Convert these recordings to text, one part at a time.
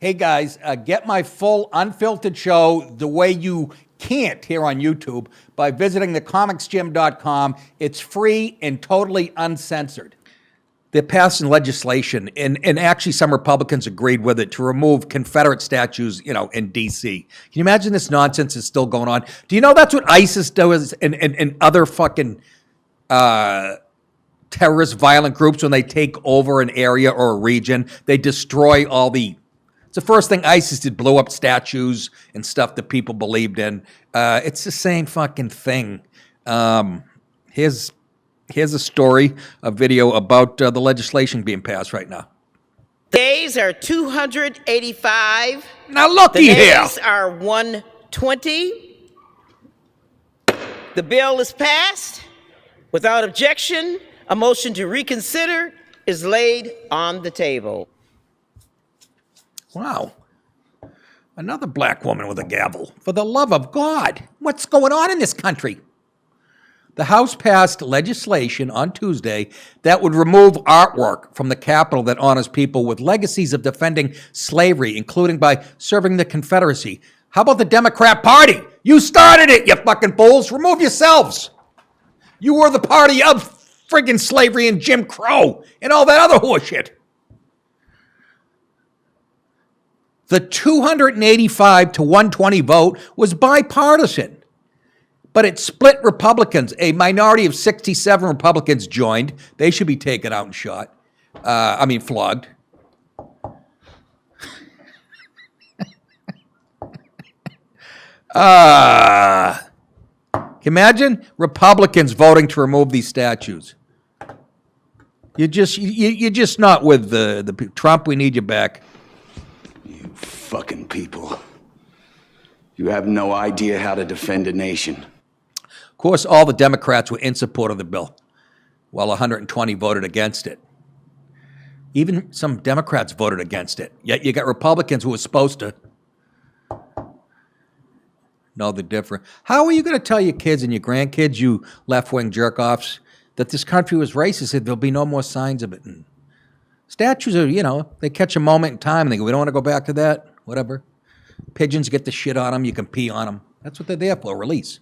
Hey guys, get my full unfiltered show the way you can't here on YouTube by visiting thecomicsgym.com. It's free and totally uncensored. They're passing legislation, and actually some Republicans agreed with it, to remove Confederate statues, in D.C. Can you imagine this nonsense is still going on? Do you know that's what ISIS does and other fucking terrorist violent groups when they take over an area or a region? They destroy all the... It's the first thing ISIS did, blew up statues and stuff that people believed in. It's the same fucking thing. Here's a story, a video about the legislation being passed right now. Days are 285. Now looky here. The nays are 120. The bill is passed. Without objection, a motion to reconsider is laid on the table. Wow. Another black woman with a gavel. For the love of God, what's going on in this country? The House passed legislation on Tuesday that would remove artwork from the Capitol that honors people with legacies of defending slavery, including by serving the Confederacy. How about the Democrat Party? You started it, you fucking fools. Remove yourselves. You were the party of friggin' slavery and Jim Crow and all that other horseshit. The 285 to 120 vote was bipartisan, but it split Republicans. A minority of 67 Republicans joined. They should be taken out and shot. Flogged. Can you imagine Republicans voting to remove these statues? You're just not with the Trump. We need you back. Fucking people. You have no idea how to defend a nation. Of course, all the Democrats were in support of the bill, while 120 voted against it. Even some Democrats voted against it. Yet you got Republicans who were supposed to know the difference. How are you going to tell your kids and your grandkids, you left-wing jerk-offs, that this country was racist if there'll be no more signs of it? And statues are, they catch a moment in time and they go, we don't want to go back to that. Whatever. Pigeons get the shit on them. You can pee on them. That's what they're there for, release.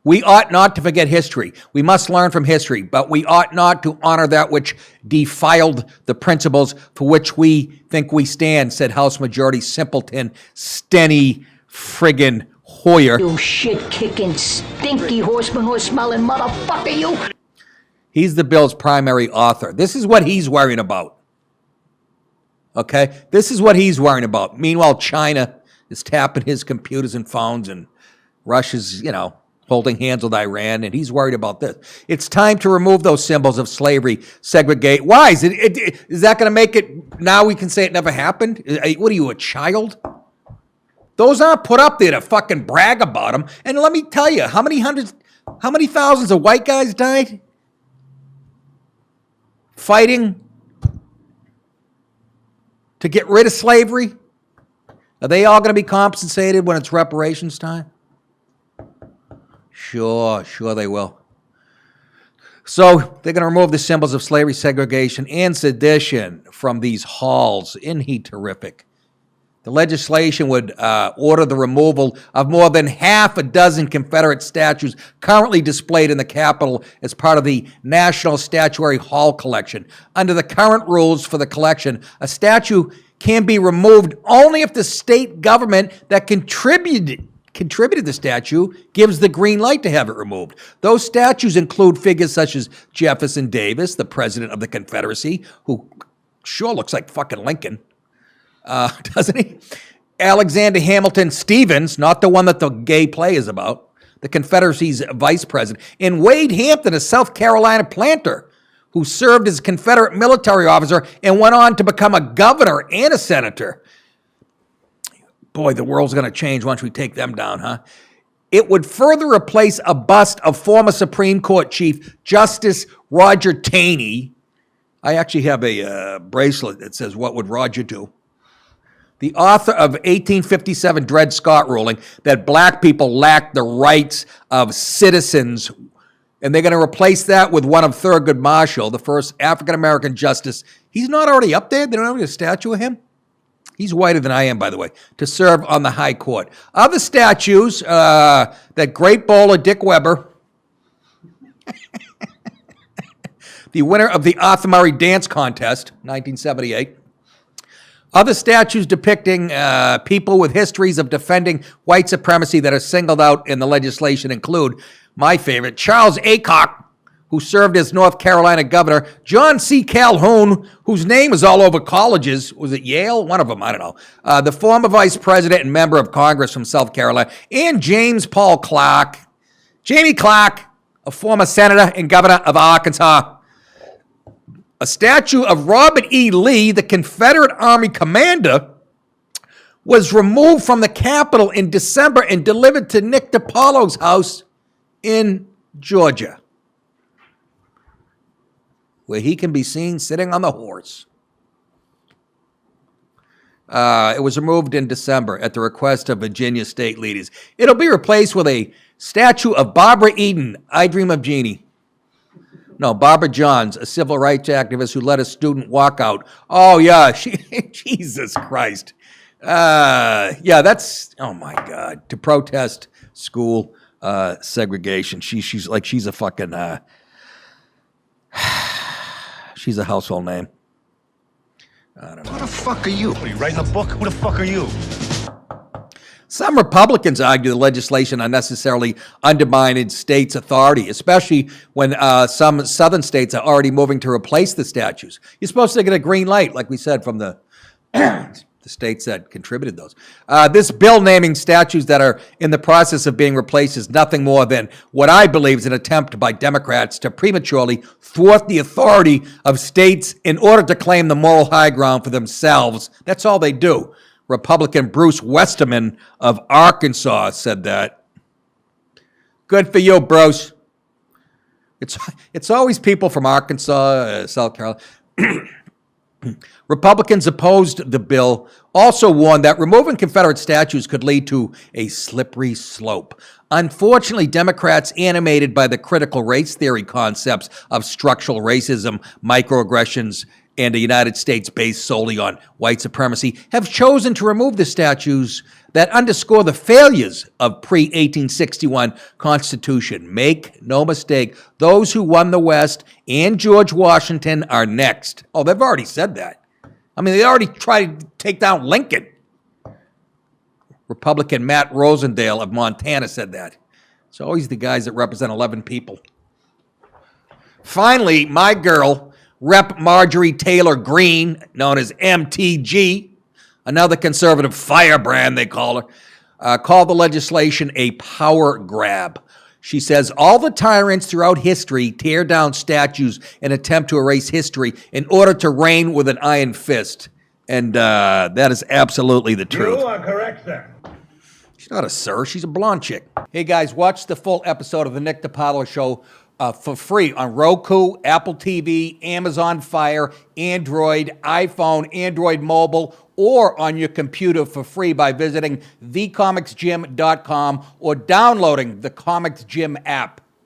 We ought not to forget history. We must learn from history, but we ought not to honor that which defiled the principles for which we think we stand, said House Majority Simpleton Steny friggin' Hoyer. You shit-kicking, stinky horse-smelling motherfucker, you! He's the bill's primary author. This is what he's worrying about. Okay? This is what he's worrying about. Meanwhile, China is tapping his computers and phones, and Russia's, holding hands with Iran, and he's worried about this. It's time to remove those symbols of slavery, segregate. Why? Is that going to make it, now we can say it never happened? What are you, a child? Those aren't put up there to fucking brag about them. And let me tell you, how many thousands of white guys died fighting to get rid of slavery? Are they all going to be compensated when it's reparations time? Sure they will. So they're going to remove the symbols of slavery, segregation, and sedition from these halls. Isn't he terrific? The legislation would order the removal of more than half a dozen Confederate statues currently displayed in the Capitol as part of the National Statuary Hall collection. Under the current rules for the collection, a statue can be removed only if the state government that contributed the statue gives the green light to have it removed. Those statues include figures such as Jefferson Davis, the president of the Confederacy, who sure looks like fucking Lincoln. Doesn't he? Alexander Hamilton Stevens, not the one that the gay play is about, the Confederacy's vice president, and Wade Hampton, a South Carolina planter who served as a Confederate military officer and went on to become a governor and a senator. Boy, the world's going to change once we take them down, huh? It would further replace a bust of former Supreme Court Chief Justice Roger Taney. I actually have a bracelet that says, "What would Roger do?" The author of 1857 Dred Scott ruling that black people lacked the rights of citizens, and they're going to replace that with one of Thurgood Marshall, the first African-American justice. He's not already up there? They don't have a statue of him? He's whiter than I am, by the way, to serve on the High Court. Other statues, that great bowler, Dick Weber, the winner of the Arthur Murray Dance Contest, 1978. Other statues depicting people with histories of defending white supremacy that are singled out in the legislation include my favorite, Charles Aycock, who served as North Carolina governor, John C. Calhoun, whose name is all over colleges. Was it Yale? One of them, I don't know. The former vice president and member of Congress from South Carolina, and James Paul Clark. Jamie Clark, a former senator and governor of Arkansas. A statue of Robert E. Lee, the Confederate Army commander, was removed from the Capitol in December and delivered to Nick DiPaolo's house in Georgia, where he can be seen sitting on the horse. It was removed in December at the request of Virginia state leaders. It'll be replaced with a statue of Barbara Eden, I Dream of Jeannie. No, Barbara Johns, a civil rights activist who led a student walkout. Oh, yeah, Jesus Christ. Yeah, that's, oh my God, to protest school segregation. She's a fucking, she's a household name. I don't know. Who the fuck are you? Are you writing a book? Who the fuck are you? Some Republicans argue the legislation unnecessarily undermined states' authority, especially when some southern states are already moving to replace the statues. You're supposed to get a green light, like we said, from the the states that contributed those. This bill naming statues that are in the process of being replaced is nothing more than what I believe is an attempt by Democrats to prematurely thwart the authority of states in order to claim the moral high ground for themselves. That's all they do. Republican Bruce Westerman of Arkansas said that. Good for you, Bruce. It's always people from Arkansas, South Carolina. Republicans opposed the bill, also warned that removing Confederate statues could lead to a slippery slope. Unfortunately, Democrats, animated by the critical race theory concepts of structural racism, microaggressions, and a United States based solely on white supremacy, have chosen to remove the statues that underscore the failures of pre-1861 Constitution. Make no mistake, those who won the West and George Washington are next. Oh, they've already said that. I mean, they already tried to take down Lincoln. Republican Matt Rosendale of Montana said that. It's always the guys that represent 11 people. Finally, my girl, Rep. Marjorie Taylor Greene, known as MTG, another conservative firebrand, they call her, called the legislation a power grab. She says all the tyrants throughout history tear down statues and attempt to erase history in order to reign with an iron fist. And that is absolutely the truth. You are correct, sir. She's not a sir, she's a blonde chick. Hey guys, watch the full episode of the Nick DiPaolo Show for free on Roku, Apple TV, Amazon Fire, Android, iPhone, Android Mobile, or on your computer for free by visiting thecomicsgym.com or downloading the Comics Gym app.